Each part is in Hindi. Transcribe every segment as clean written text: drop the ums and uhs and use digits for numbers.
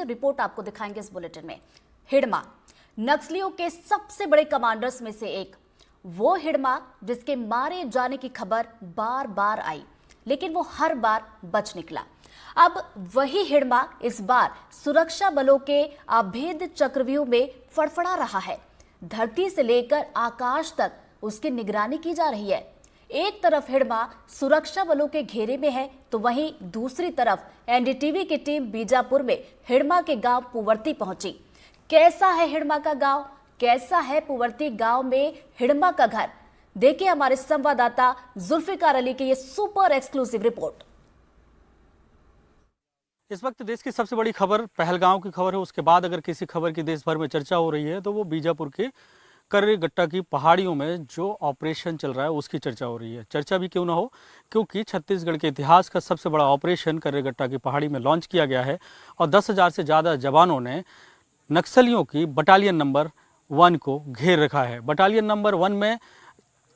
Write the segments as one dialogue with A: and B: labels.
A: एक्सक्लूसिव रिपोर्ट आपको दिखाएंगे इस बुलेटिन में। हिड़मा नक्सलियों के सबसे बड़े कमांडर्स में से एक, वो हिड़मा जिसके मारे जाने की खबर बार बार आई, लेकिन वो हर बार बच निकला। अब वही हिड़मा इस बार सुरक्षा बलों के अभेद चक्रव्यूह में फड़फड़ा रहा है। धरती से लेकर आकाश तक उसकी निगरानी की जा रही है। एक तरफ हिड़मा सुरक्षा बलों के घेरे में है, तो वहीं दूसरी तरफ एनडीटीवी की टीम बीजापुर में हिड़मा के गांव पुवर्ती पहुंची। कैसा है हिड़मा का गांव, कैसा है पुवर्ती गांव में हिड़मा का घर, देखिए हमारे संवाददाता जुल्फिकार अली की ये सुपर एक्सक्लूसिव रिपोर्ट।
B: इस वक्त देश की सबसे बड़ी खबर पहलगांव की खबर है। उसके बाद अगर किसी खबर की देश भर में चर्चा हो रही है तो वो बीजापुर के कर्रेगट्टा की पहाड़ियों में जो ऑपरेशन चल रहा है उसकी चर्चा हो रही है। चर्चा भी क्यों ना हो, क्योंकि छत्तीसगढ़ के इतिहास का सबसे बड़ा ऑपरेशन कर्रेगट्टा की पहाड़ी में लॉन्च किया गया है और 10,000 से ज़्यादा जवानों ने नक्सलियों की बटालियन नंबर 1 को घेर रखा है। बटालियन नंबर 1 में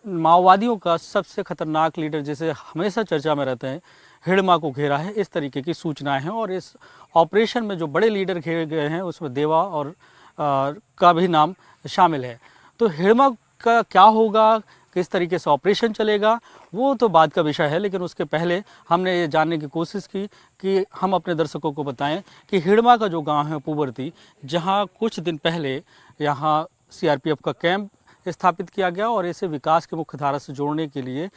B: माओवादियों का सबसे खतरनाक लीडर, जिसे हमेशा चर्चा में रहते हैं, हिड़मा को घेरा है। इस तरीके की सूचनाएं हैं और इस ऑपरेशन में जो बड़े लीडर घेरे गए हैं उसमें देवा और का भी नाम शामिल है। तो हिड़मा का क्या होगा, किस तरीके से ऑपरेशन चलेगा, वो तो बाद का विषय है। लेकिन उसके पहले हमने ये जानने की कोशिश की कि हम अपने दर्शकों को बताएं कि हिड़मा का जो गांव है पुवर्ती, जहां कुछ दिन पहले यहाँ सीआरपीएफ का कैंप स्थापित किया गया और इसे विकास के मुख्य धारा से जोड़ने के लिए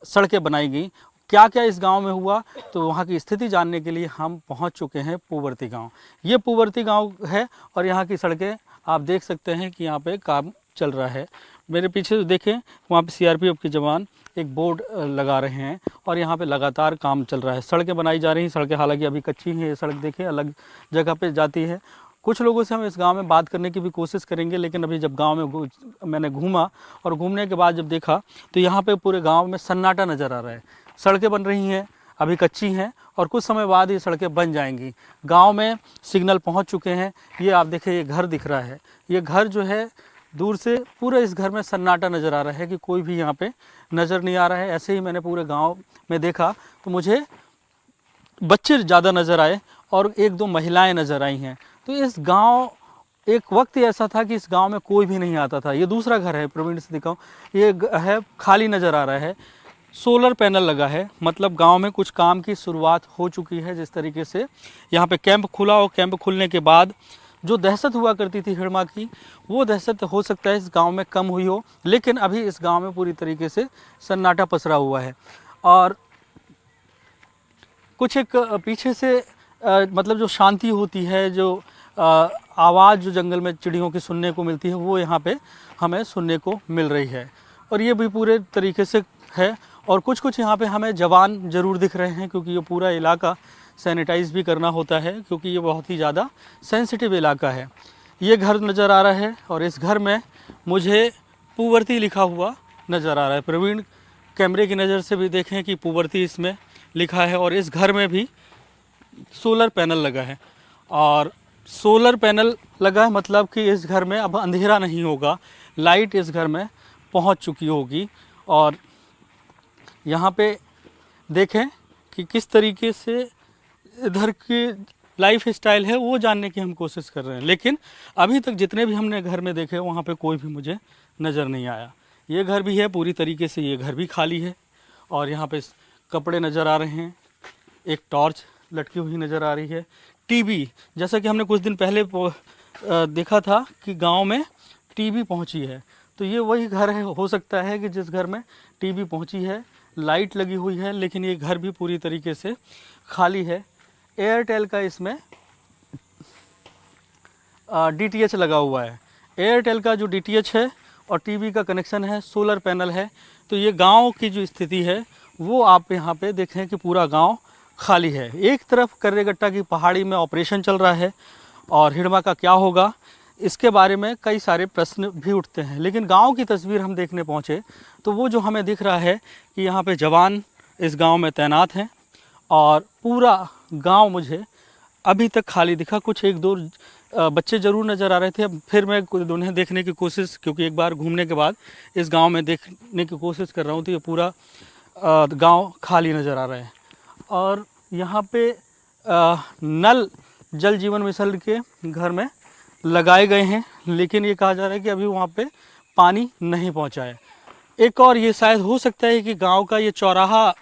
B: सड़कें बनाई गई, क्या क्या इस गांव में हुआ, तो वहां की स्थिति जानने के लिए हम पहुंच चुके हैं पुवर्ती गांव। ये पुवर्ती गांव है और यहाँ की सड़कें आप देख सकते हैं कि यहाँ पे काम चल रहा है। मेरे पीछे देखें, वहाँ पे सीआरपीएफ के जवान एक बोर्ड लगा रहे हैं और यहाँ पे लगातार काम चल रहा है। सड़कें बनाई जा रही हैं। सड़कें हालांकि अभी कच्ची हैं। ये सड़क देखें अलग जगह पे जाती है। कुछ लोगों से हम इस गांव में बात करने की भी कोशिश करेंगे, लेकिन अभी जब गांव में मैंने घूमा और घूमने के बाद जब देखा तो यहाँ पे पूरे गांव में सन्नाटा नज़र आ रहा है। सड़कें बन रही हैं, अभी कच्ची हैं और कुछ समय बाद ये सड़कें बन जाएंगी। गांव में सिग्नल पहुंच चुके हैं। ये आप देखें, ये घर दिख रहा है। ये घर जो है दूर से पूरे इस घर में सन्नाटा नज़र आ रहा है कि कोई भी यहाँ पे नज़र नहीं आ रहा है। ऐसे ही मैंने पूरे गाँव में देखा तो मुझे बच्चे ज़्यादा नज़र आए और 1-2 महिलाएँ नज़र आई हैं। तो इस गांव, एक वक्त ऐसा था कि इस गांव में कोई भी नहीं आता था। ये दूसरा घर है, प्रवीण से दिखाऊं, ये है खाली नज़र आ रहा है। सोलर पैनल लगा है, मतलब गांव में कुछ काम की शुरुआत हो चुकी है। जिस तरीके से यहाँ पे कैंप खुला और कैंप खुलने के बाद जो दहशत हुआ करती थी हिड़मा की, वो दहशत हो सकता है इस गाँव में कम हुई हो, लेकिन अभी इस गाँव में पूरी तरीके से सन्नाटा पसरा हुआ है। और कुछ एक पीछे से मतलब जो शांति होती है, जो आवाज़ जो जंगल में चिड़ियों की सुनने को मिलती है, वो यहाँ पे हमें सुनने को मिल रही है। और ये भी पूरे तरीके से है। और कुछ कुछ यहाँ पे हमें जवान ज़रूर दिख रहे हैं, क्योंकि ये पूरा इलाका सैनिटाइज भी करना होता है, क्योंकि ये बहुत ही ज़्यादा सेंसिटिव इलाका है। ये घर नज़र आ रहा है और इस घर में मुझे पुवर्ती लिखा हुआ नज़र आ रहा है। प्रवीण कैमरे की नज़र से भी देखें कि पुवर्ती इसमें लिखा है। और इस घर में भी सोलर पैनल लगा है। और सोलर पैनल लगा है मतलब कि इस घर में अब अंधेरा नहीं होगा, लाइट इस घर में पहुंच चुकी होगी। और यहाँ पे देखें कि किस तरीके से इधर की लाइफ स्टाइल है, वो जानने की हम कोशिश कर रहे हैं। लेकिन अभी तक जितने भी हमने घर में देखे वहाँ पे कोई भी मुझे नज़र नहीं आया। ये घर भी है पूरी तरीके से, ये घर भी खाली है। और यहाँ पे कपड़े नज़र आ रहे हैं, एक टॉर्च लटकी हुई नज़र आ रही है। टीवी, जैसा कि हमने कुछ दिन पहले देखा था कि गांव में टीवी पहुंची है, तो ये वही घर है, हो सकता है कि जिस घर में टीवी पहुंची है। लाइट लगी हुई है, लेकिन ये घर भी पूरी तरीके से खाली है। एयरटेल का इसमें डीटीएच लगा हुआ है। एयरटेल का जो डीटीएच है और टीवी का कनेक्शन है, सोलर पैनल है। तो ये गाँव की जो स्थिति है वो आप यहाँ पे देखें कि पूरा गाँव खाली है। एक तरफ कर्रेगट्टा की पहाड़ी में ऑपरेशन चल रहा है और हिड़मा का क्या होगा, इसके बारे में कई सारे प्रश्न भी उठते हैं। लेकिन गांव की तस्वीर हम देखने पहुंचे तो वो जो हमें दिख रहा है कि यहाँ पे जवान इस गांव में तैनात हैं और पूरा गांव मुझे अभी तक खाली दिखा। कुछ 1-2 बच्चे ज़रूर नज़र आ रहे थे। अब फिर मैं उन्हें देखने की कोशिश, क्योंकि एक बार घूमने के बाद इस गाँव में देखने की कोशिश कर रहा हूँ, तो ये पूरा गाँव खाली नज़र आ रहा है। और यहाँ पे नल जल जीवन मिशन के घर में लगाए गए हैं, लेकिन ये कहा जा रहा है कि अभी वहाँ पे पानी नहीं पहुँचा है। एक और ये शायद हो सकता है कि गांव का ये चौराहा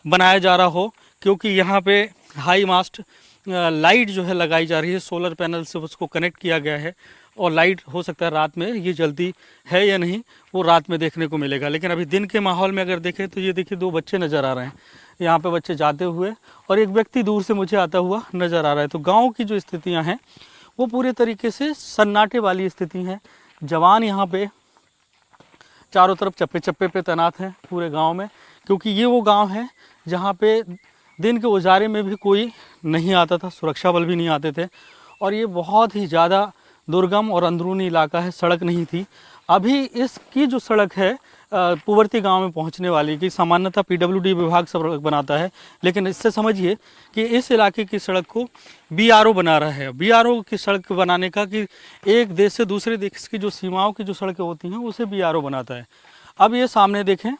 B: बनाया जा रहा हो, क्योंकि यहाँ पे हाई मास्ट लाइट जो है लगाई जा रही है, सोलर पैनल से उसको कनेक्ट किया गया है और लाइट हो सकता है रात में ये जलती है या नहीं वो रात में देखने को मिलेगा। लेकिन अभी दिन के माहौल में अगर देखें तो ये देखिए 2 बच्चे नज़र आ रहे हैं यहाँ पे, बच्चे जाते हुए, और एक व्यक्ति दूर से मुझे आता हुआ नज़र आ रहा है। तो गाँव की जो स्थितियाँ हैं वो पूरे तरीके से सन्नाटे वाली स्थिति हैं। जवान यहाँ पे चारों तरफ चप्पे चप्पे पे तैनात हैं पूरे गांव में, क्योंकि ये वो गांव है जहाँ पे दिन के उजारे में भी कोई नहीं आता था, सुरक्षा बल भी नहीं आते थे, और ये बहुत ही ज़्यादा दुर्गम और अंदरूनी इलाका है, सड़क नहीं थी। अभी इसकी जो सड़क है पुवर्ती गांव में पहुंचने वाली की सामान्यतः पीडब्ल्यूडी विभाग सड़क बनाता है, लेकिन इससे समझिए कि इस इलाके की सड़क को बीआरओ बना रहा है। बीआरओ की सड़क बनाने का कि एक देश से दूसरे देश की जो सीमाओं की जो सड़कें होती हैं उसे बीआरओ बनाता है। अब ये सामने देखें,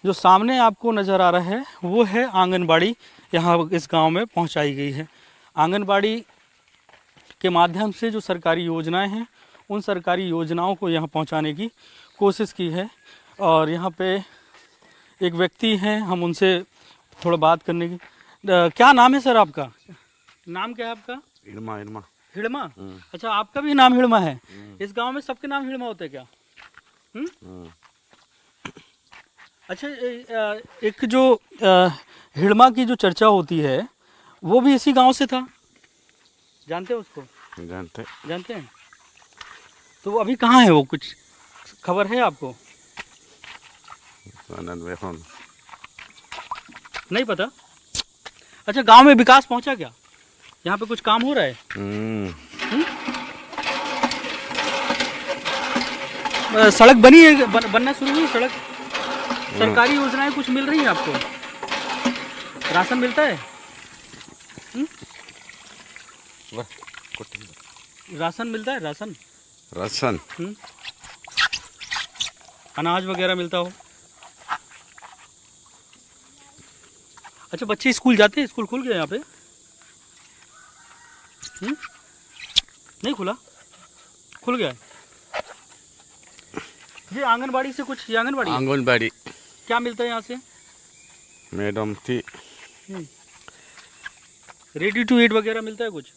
B: जो सामने आपको नज़र आ रहा है वो है आंगनबाड़ी, यहाँ इस गाँव में पहुँचाई गई है। आंगनबाड़ी के माध्यम से जो सरकारी योजनाएँ हैं उन सरकारी योजनाओं को यहाँ पहुँचाने की कोशिश की है। और यहाँ पे एक व्यक्ति हैं, हम उनसे थोड़ा बात करने की। क्या नाम है सर आपका? नाम क्या है आपका?
C: हिड़मा। हिड़मा।
B: हिड़मा? अच्छा, आपका भी नाम हिड़मा है? इस गांव में सबके नाम हिड़मा होते हैं क्या? अच्छा, एक जो हिड़मा की जो चर्चा होती है वो भी इसी गांव से था, जानते हैं उसको? जानते हैं। तो वो अभी कहाँ है, वो कुछ खबर है आपको? नहीं पता। अच्छा, गांव में विकास पहुंचा क्या? यहाँ पे कुछ काम हो रहा है? सड़क बनी है, बनना शुरू हुई सड़क? सरकारी योजनाएं कुछ मिल रही है आपको? राशन मिलता है? राशन मिलता है? राशन अनाज वगैरह मिलता हो? अच्छा, बच्चे स्कूल जाते हैं? स्कूल खुल गया यहाँ पे? नहीं खुला? खुल गया। ये आंगनबाड़ी से कुछ, ये आंगनबाड़ी क्या मिलता है यहाँ से?
C: मैडम थी।
B: रेडी टू ईट वगैरह मिलता है कुछ?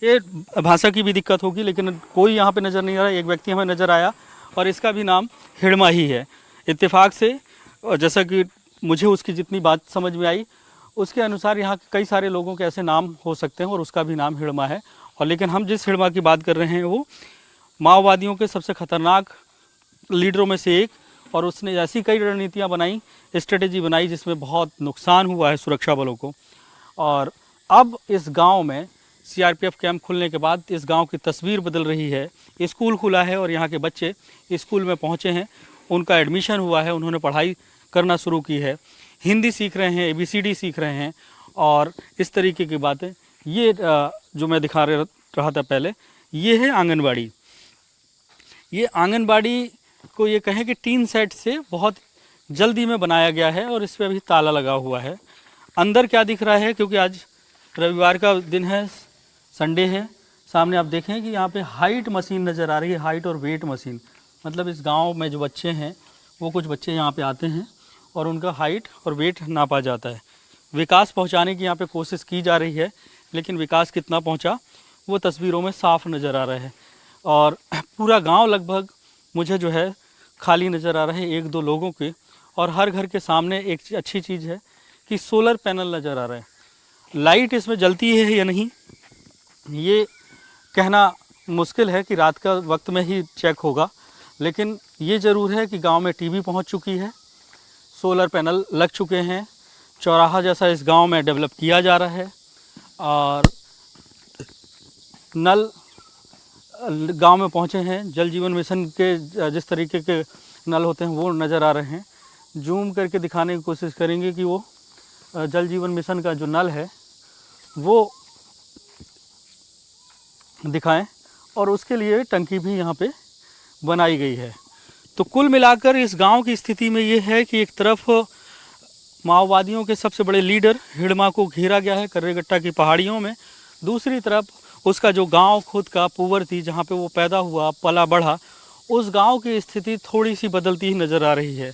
B: ये भाषा की भी दिक्कत होगी, लेकिन कोई यहाँ पे नज़र नहीं आ रहा। एक व्यक्ति हमें नज़र आया और इसका भी नाम हिड़मा ही है इत्तेफाक से, और जैसा कि मुझे उसकी जितनी बात समझ में आई उसके अनुसार यहाँ के कई सारे लोगों के ऐसे नाम हो सकते हैं और उसका भी नाम हिड़मा है। और लेकिन हम जिस हिड़मा की बात कर रहे हैं वो माओवादियों के सबसे खतरनाक लीडरों में से एक, और उसने ऐसी कई रणनीतियाँ बनाई, स्ट्रेटेजी बनाई जिसमें बहुत नुकसान हुआ है सुरक्षा बलों को। और अब इस गांव में सीआरपीएफ कैंप खुलने के बाद इस गांव की तस्वीर बदल रही है। स्कूल खुला है और यहाँ के बच्चे स्कूल में पहुँचे हैं, उनका एडमिशन हुआ है, उन्होंने पढ़ाई करना शुरू की है, हिंदी सीख रहे हैं, ABCD सीख रहे हैं और इस तरीके की बातें। ये जो मैं दिखा रहा था पहले, ये है आंगनबाड़ी। ये आंगनबाड़ी को ये कहें कि टीन सेट से बहुत जल्दी में बनाया गया है और इस पर अभी ताला लगा हुआ है। अंदर क्या दिख रहा है, क्योंकि आज रविवार का दिन है, संडे है, सामने आप देखें कि यहाँ पे हाइट मशीन नज़र आ रही है, हाइट और वेट मशीन। मतलब इस गांव में जो बच्चे हैं वो कुछ बच्चे यहाँ पे आते हैं और उनका हाइट और वेट नापा जाता है। विकास पहुँचाने की यहाँ पे कोशिश की जा रही है, लेकिन विकास कितना पहुँचा वो तस्वीरों में साफ नज़र आ रहा है। और पूरा गांव लगभग मुझे जो है खाली नज़र आ रहा है, 1-2 लोगों के, और हर घर के सामने एक अच्छी चीज़ है कि सोलर पैनल नज़र आ रहा है। लाइट इसमें जलती है या नहीं ये कहना मुश्किल है कि रात का वक्त में ही चेक होगा, लेकिन ये ज़रूर है कि गांव में टीवी पहुंच चुकी है, सोलर पैनल लग चुके हैं, चौराहा जैसा इस गांव में डेवलप किया जा रहा है और नल गांव में पहुंचे हैं। जल जीवन मिशन के जिस तरीके के नल होते हैं वो नज़र आ रहे हैं। जूम करके दिखाने की कोशिश करेंगे कि वो जल जीवन मिशन का जो नल है वो दिखाएं, और उसके लिए टंकी भी यहाँ पे बनाई गई है। तो कुल मिलाकर इस गांव की स्थिति में ये है कि एक तरफ माओवादियों के सबसे बड़े लीडर हिड़मा को घेरा गया है कर्रेगट्टा की पहाड़ियों में। दूसरी तरफ उसका जो गांव खुद का पुवरती, जहां पे वो पैदा हुआ पला बढ़ा, उस गांव की स्थिति थोड़ी सी बदलती ही नज़र आ रही है।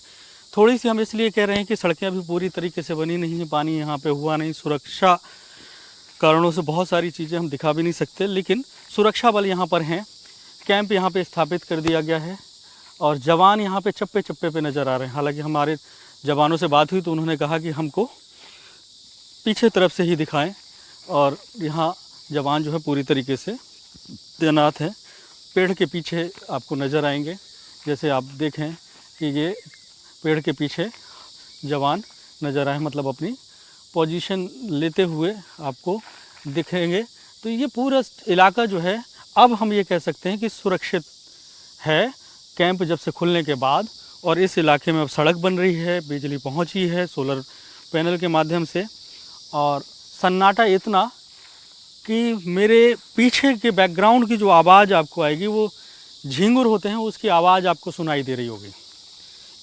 B: थोड़ी सी हम इसलिए कह रहे हैं कि सड़कें अभी पूरी तरीके से बनी नहीं है, पानी यहाँ पे हुआ नहीं, सुरक्षा कारणों से बहुत सारी चीज़ें हम दिखा भी नहीं सकते, लेकिन सुरक्षा बल यहाँ पर हैं। कैंप यहाँ पे स्थापित कर दिया गया है और जवान यहाँ पे चप्पे चप्पे पे नज़र आ रहे हैं। हालांकि हमारे जवानों से बात हुई तो उन्होंने कहा कि हमको पीछे तरफ से ही दिखाएं, और यहाँ जवान जो है पूरी तरीके से तैनात हैं। पेड़ के पीछे आपको नज़र आएंगे, जैसे आप देखें कि ये पेड़ के पीछे जवान नज़र आए, मतलब अपनी पोजीशन लेते हुए आपको दिखेंगे। तो ये पूरा इलाका जो है अब हम ये कह सकते हैं कि सुरक्षित है कैंप जब से खुलने के बाद। और इस इलाके में अब सड़क बन रही है, बिजली पहुंची है सोलर पैनल के माध्यम से, और सन्नाटा इतना कि मेरे पीछे के बैकग्राउंड की जो आवाज़ आपको आएगी वो झींगुर होते हैं, उसकी आवाज़ आपको सुनाई दे रही होगी।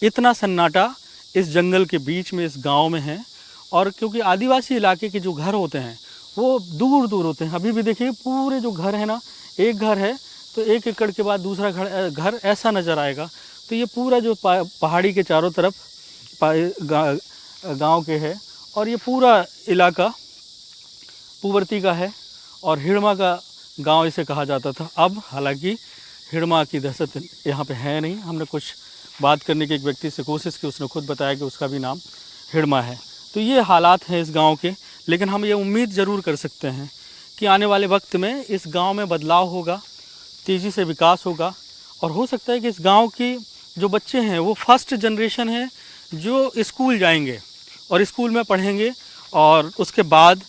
B: इतना सन्नाटा इस जंगल के बीच में इस गांव में है। और क्योंकि आदिवासी इलाके के जो घर होते हैं वो दूर दूर होते हैं, अभी भी देखिए पूरे जो घर है ना, एक घर है तो 1 एकड़ के बाद दूसरा घर ऐसा नज़र आएगा। तो ये पूरा जो पहाड़ी के चारों तरफ गांव के है, और ये पूरा इलाका पुवरती का है और हिड़मा का गांव इसे कहा जाता था। अब हालांकि हिड़मा की दहशत यहाँ पे है नहीं। हमने कुछ बात करने की एक व्यक्ति से कोशिश की, उसने खुद बताया कि उसका भी नाम हिड़मा है। तो ये हालात हैं इस गांव के, लेकिन हम ये उम्मीद ज़रूर कर सकते हैं कि आने वाले वक्त में इस गांव में बदलाव होगा, तेज़ी से विकास होगा, और हो सकता है कि इस गांव की जो बच्चे हैं वो फर्स्ट जनरेशन है जो स्कूल जाएंगे और स्कूल में पढ़ेंगे, और उसके बाद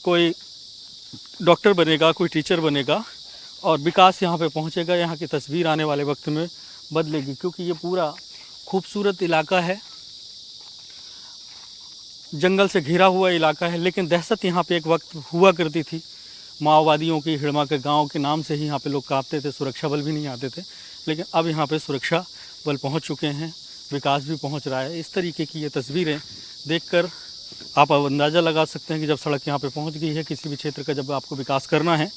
B: कोई डॉक्टर बनेगा, कोई टीचर बनेगा, और विकास यहाँ पे पहुँचेगा। यहाँ की तस्वीर आने वाले वक्त में बदलेगी, क्योंकि ये पूरा खूबसूरत इलाका है, जंगल से घिरा हुआ इलाका है। लेकिन दहशत यहाँ पे एक वक्त हुआ करती थी माओवादियों की। हिड़मा के गांव के नाम से ही यहाँ पे लोग कांपते थे, सुरक्षा बल भी नहीं आते थे। लेकिन अब यहाँ पे सुरक्षा बल पहुँच चुके हैं, विकास भी पहुँच रहा है। इस तरीके की ये तस्वीरें देखकर आप अंदाज़ा लगा सकते हैं कि जब सड़क यहाँ पे पहुँच गई है, किसी भी क्षेत्र का जब आपको विकास करना है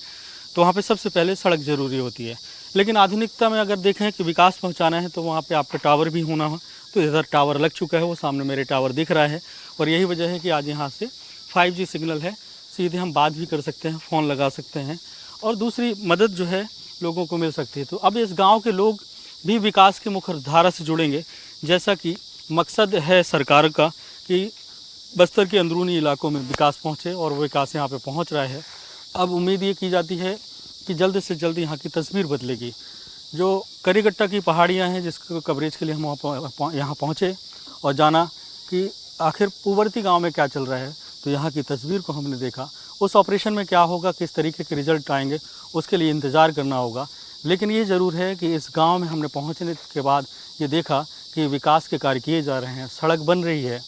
B: तो वहाँ पे सबसे पहले सड़क ज़रूरी होती है। लेकिन आधुनिकता में अगर देखें कि विकास पहुँचाना है तो वहाँ पे आपका टावर भी होना हो, तो इधर टावर लग चुका है, वो सामने मेरे टावर दिख रहा है। और यही वजह है कि आज यहाँ से 5G सिग्नल है, सीधे हम बात भी कर सकते हैं, फ़ोन लगा सकते हैं, और दूसरी मदद जो है लोगों को मिल सकती है। तो अब इस गाँव के लोग भी विकास की मुख्य धारा से जुड़ेंगे, जैसा कि मकसद है सरकार का कि बस्तर के अंदरूनी इलाकों में विकास पहुँचे, और वो विकास यहाँ पे पहुँच रहा है। अब उम्मीद ये की जाती है कि जल्द से जल्द यहाँ की तस्वीर बदलेगी। जो कर्रेगट्टा की पहाड़ियाँ हैं, जिसको कवरेज के लिए हम यहाँ पहुँचे और जाना कि आखिर पुवरती गांव में क्या चल रहा है, तो यहाँ की तस्वीर को हमने देखा। उस ऑपरेशन में क्या होगा, किस तरीके के रिजल्ट आएंगे, उसके लिए इंतज़ार करना होगा। लेकिन ये ज़रूर है कि इस गांव में हमने पहुँचने के बाद ये देखा कि विकास के कार्य किए जा रहे हैं, सड़क बन रही है,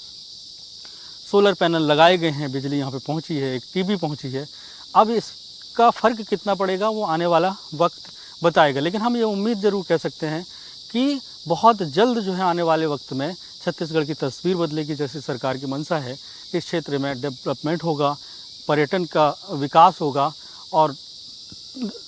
B: सोलर पैनल लगाए गए हैं, बिजली यहाँ पे पहुँची है, एक टीवी पहुँची है। अब इसका फ़र्क कितना पड़ेगा वो आने वाला वक्त बताएगा। लेकिन हम ये उम्मीद ज़रूर कह सकते हैं कि बहुत जल्द जो है आने वाले वक्त में छत्तीसगढ़ की तस्वीर बदलेगी। जैसे सरकार की मंशा है, इस क्षेत्र में डेवलपमेंट होगा, पर्यटन का विकास होगा और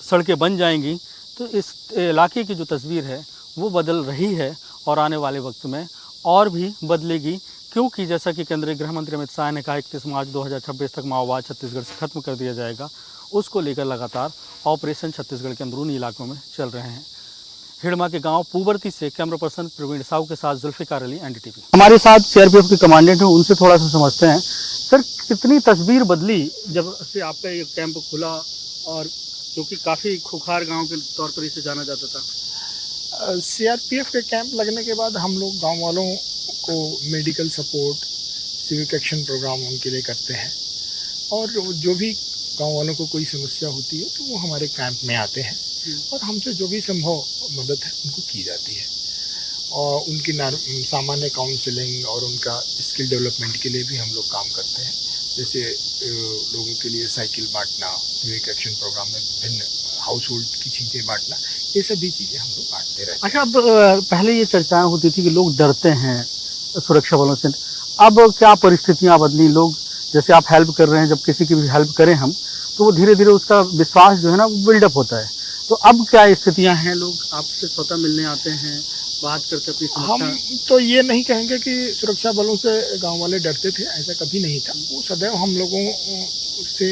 B: सड़कें बन जाएंगी। तो इस इलाके की जो तस्वीर है वो बदल रही है और आने वाले वक्त में और भी बदलेगी, क्योंकि जैसा कि केंद्रीय गृह मंत्री अमित शाह ने कहा 31 मार्च 2026 तक माओवाद छत्तीसगढ़ से खत्म कर दिया जाएगा। उसको लेकर लगातार ऑपरेशन छत्तीसगढ़ के अंदरूनी इलाकों में चल रहे हैं। हिड़मा के गांव पुवरती से कैमरा पर्सन प्रवीण साहू के साथ जुल्फिकार अली, NDTV। हमारे साथ CRPF के कमांडेंट हैं, उनसे थोड़ा सा समझते हैं। सर, कितनी तस्वीर बदली जब से आपका ये कैंप खुला, और क्योंकि काफ़ी खुखार गांव के तौर पर इसे जाना जाता था।
D: CRPF के कैंप लगने के बाद हम लोग गांव वालों को medical support, civic action program उनके लिए करते हैं, और जो भी गांव वालों को कोई समस्या होती है तो वो हमारे कैंप में आते हैं और हमसे जो भी संभव मदद है उनको की जाती है। और उनकी सामान्य काउंसलिंग और उनका स्किल डेवलपमेंट के लिए भी हम लोग काम करते हैं। जैसे लोगों के लिए साइकिल बांटना, सिविक एक्शन प्रोग्राम में विभिन्न हाउस होल्ड की चीज़ें बांटना, ये सभी चीज़ें हम लोग बांटते रहते हैं।
B: अच्छा, अब पहले ये चर्चाएं होती थी कि लोग डरते हैं सुरक्षा बलों से, अब क्या परिस्थितियां बदली, लोग जैसे आप हेल्प कर रहे हैं, जब किसी की भी हेल्प करें हम, तो वो धीरे धीरे उसका विश्वास जो है ना वो बिल्डअप होता है। तो अब क्या स्थितियां हैं, लोग आपसे स्वतः मिलने आते हैं, बात करते अपनी
D: हम
B: समस्या।
D: तो ये नहीं कहेंगे कि सुरक्षा बलों से गांव वाले डरते थे, ऐसा कभी नहीं था। वो सदैव हम लोगों से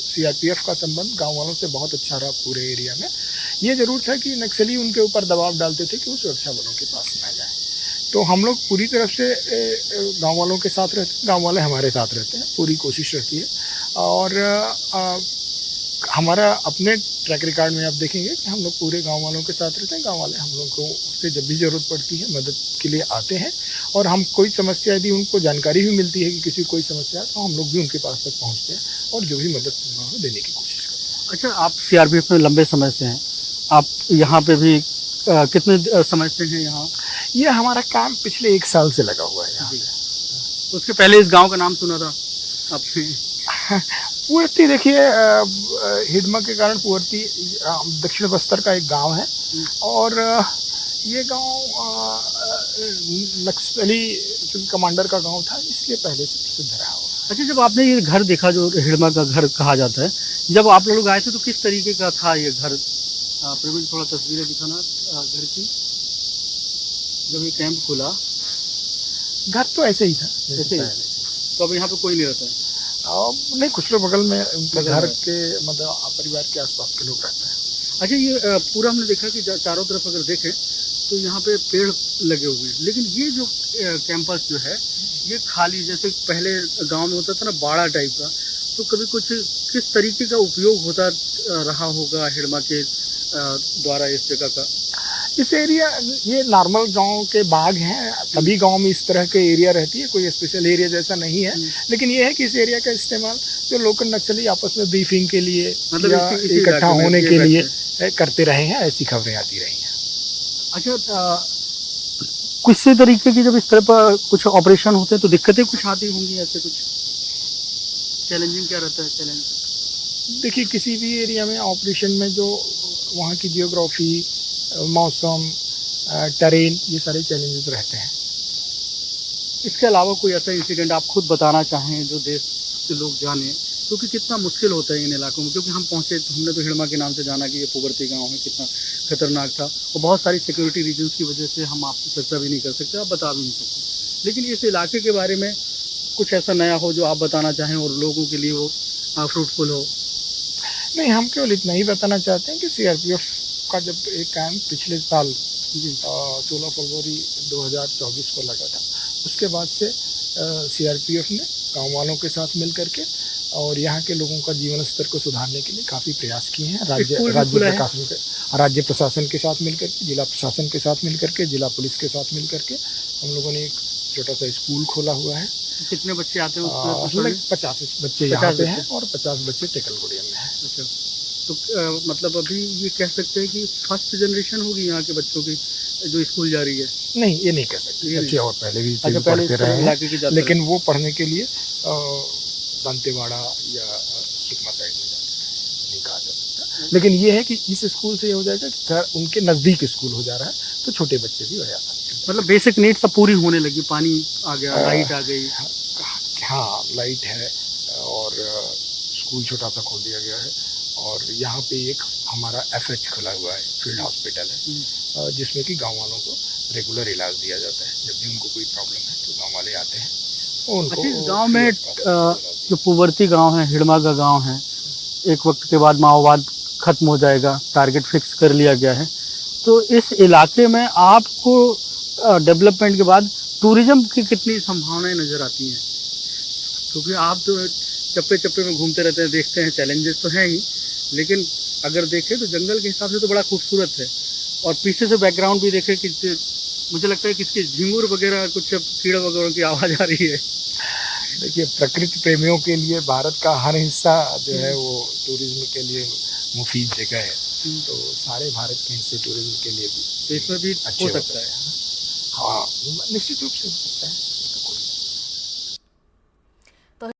D: सीआरपीएफ का संबंध गांव वालों से बहुत अच्छा रहा पूरे एरिया में। ये जरूर था कि नक्सली उनके ऊपर दबाव डालते थे कि वो सुरक्षा बलों के पास ना जाए। तो हम लोग पूरी तरफ से गांव वालों के साथ रहते हैं, गांव वाले हमारे साथ रहते हैं, पूरी कोशिश रहती है। और हमारा अपने ट्रैक रिकॉर्ड में आप देखेंगे कि हम लोग पूरे गांव वालों के साथ रहते हैं। गांव वाले हम लोग को से जब भी ज़रूरत पड़ती है मदद के लिए आते हैं। और हम कोई समस्या, यदि उनको जानकारी भी मिलती है कि किसी कोई समस्या, तो हम लोग भी उनके पास तक पहुंचते हैं और जो भी मदद संभव है देने की कोशिश करते हैं।
B: अच्छा, आप सीआरपीएफ में लंबे समय से हैं, आप यहाँ पे भी कितने समय से हैं यहाँ?
D: ये हमारा काम पिछले 1 साल से लगा हुआ है यहाँ।
B: उसके पहले इस गांव का नाम सुना था आपने?
D: पुअर्ती, देखिए हिडमा के कारण पुअर्ती दक्षिण बस्तर का एक गांव है। और ये गांव नक्सली कमांडर का गांव था, इसलिए पहले से प्रसिद्ध रहा हुआ।
B: अच्छा, जब आपने ये घर देखा जो हिडमा का घर कहा जाता है, जब आप लोग आए थे तो किस तरीके का था ये घर? प्रवीण, थोड़ा तस्वीरें दिखाना घर की। जब ये कैंप खुला,
D: घर तो ऐसे ही था जैसे
B: ऐसे ही?
D: पहले।
B: तो अब यहाँ पे कोई नहीं रहता है?
D: नहीं, कुछ लोग बगल में उनके
B: बगल
D: घर
B: में।
D: के मतलब परिवार के आसपास के लोग रहते हैं।
B: अच्छा, ये पूरा हमने देखा कि चारों तरफ अगर देखें तो यहाँ पे पेड़ लगे हुए हैं, लेकिन ये जो कैंपस जो है ये खाली, जैसे पहले गांव में होता था ना बाड़ा टाइप का, तो कभी कुछ किस तरीके का उपयोग होता रहा होगा हिडमा के द्वारा इस जगह का?
D: इस एरिया, ये नॉर्मल गांव के बाग हैं, सभी गांव में इस तरह के एरिया रहती है, कोई स्पेशल एरिया जैसा नहीं है। लेकिन ये है कि इस एरिया का इस्तेमाल जो लोकल नक्सली आपस में ब्रीफिंग के लिए
B: मतलब
D: या
B: इसी
D: इकट्ठा
B: इलाके में
D: होने
B: ये
D: के
B: बैठते
D: लिए करते रहे हैं, ऐसी खबरें आती रही हैं।
B: अच्छा, किसी तरीके की जब इस तरह पर कुछ ऑपरेशन होते हैं तो दिक्कतें कुछ आती होंगी, ऐसे कुछ चैलेंजिंग क्या रहता है चैलेंज?
D: देखिए, किसी भी एरिया में ऑपरेशन में जो वहाँ की जियोग्राफी, मौसम, टेरेन, ये सारे चैलेंजेस रहते हैं।
B: इसके अलावा कोई ऐसा इंसिडेंट आप खुद बताना चाहें जो देश के लोग जाने, क्योंकि कितना मुश्किल होता है इन इलाकों में। क्योंकि हम पहुंचे तो हमने तो हिडमा के नाम से जाना कि ये पुगर्ती गांव है, कितना खतरनाक था, और बहुत सारी सिक्योरिटी रीजन्स की वजह से हम आपसे चर्चा भी नहीं कर सकते, आप बता भी नहीं सकते। लेकिन इस इलाके के बारे में कुछ ऐसा नया हो जो आप बताना चाहें और लोगों के लिए वो फ्रूटफुल हो?
D: नहीं, हम केवल इतना ही बताना चाहते हैं कि सीआरपीएफ का जब एक कैंप पिछले साल 16 फरवरी 2024 को लगा था, उसके बाद से सीआरपीएफ ने गांव वालों के साथ मिल करके और यहाँ के लोगों का जीवन स्तर को सुधारने के लिए काफ़ी प्रयास किए हैं। राज्य प्रशासन के साथ मिलकर के, जिला प्रशासन के साथ मिलकर के, जिला पुलिस के साथ मिलकर के हम लोगों ने एक छोटा सा स्कूल खोला हुआ है।
B: कितने बच्चे आते हैं उसमें?
D: लगभग 50 बच्चे यहाँ पे हैं और 50 बच्चे टेकलगुड़िया में हैं।
B: अच्छा, तो मतलब अभी ये कह सकते हैं कि फर्स्ट जनरेशन होगी यहाँ के बच्चों की जो स्कूल जा रही है?
D: नहीं, ये नहीं कह सकते, बच्चे और पहले भी
B: पहले
D: पढ़ते रहे हैं, लेकिन वो पढ़ने के लिए दंतेवाड़ा या सुकमा साइड में जाते हैं, नहीं कहा जा सकता। लेकिन ये है कि इस स्कूल से ये हो जाएगा कि उनके नज़दीक स्कूल हो जा रहा है, तो छोटे बच्चे भी वही आ सकते हैं।
B: मतलब बेसिक नीड्स सब पूरी होने लगी, पानी आ गया, लाइट आ गई।
D: हाँ, लाइट है और स्कूल छोटा सा खोल दिया गया है। और यहाँ पे एक हमारा FH खुला हुआ है, फील्ड हॉस्पिटल है, जिसमें कि गांव वालों को रेगुलर इलाज दिया जाता है। जब भी उनको कोई प्रॉब्लम है तो गांव वाले आते हैं उनको।
B: अच्छा, गांव में जो पुवर्ती गांव है, हिडमा का गांव है, एक वक्त के बाद माओवाद खत्म हो जाएगा, टारगेट फिक्स कर लिया गया है, तो इस इलाके में आपको डेवलपमेंट के बाद टूरिज्म की कितनी संभावनाएं नज़र आती हैं? क्योंकि आप तो चप्पे चप्पे में घूमते रहते हैं, देखते हैं, चैलेंजेस तो हैं ही, लेकिन अगर देखें तो जंगल के हिसाब से तो बड़ा खूबसूरत है। और पीछे से बैकग्राउंड भी देखें कि मुझे लगता है कि इसके झिंगुर वगैरह, कुछ कीड़ा वगैरह की आवाज़ आ रही है।
D: देखिए, प्रकृति प्रेमियों के लिए भारत का हर हिस्सा जो है वो टूरिज्म के लिए मुफीद जगह है, तो सारे भारत के हिस्से टूरिज्म के लिए भी
B: तो इसमें भी
D: अच्छे
B: हो सकता है।
D: हाँ, निश्चित रूप से हो सकता है।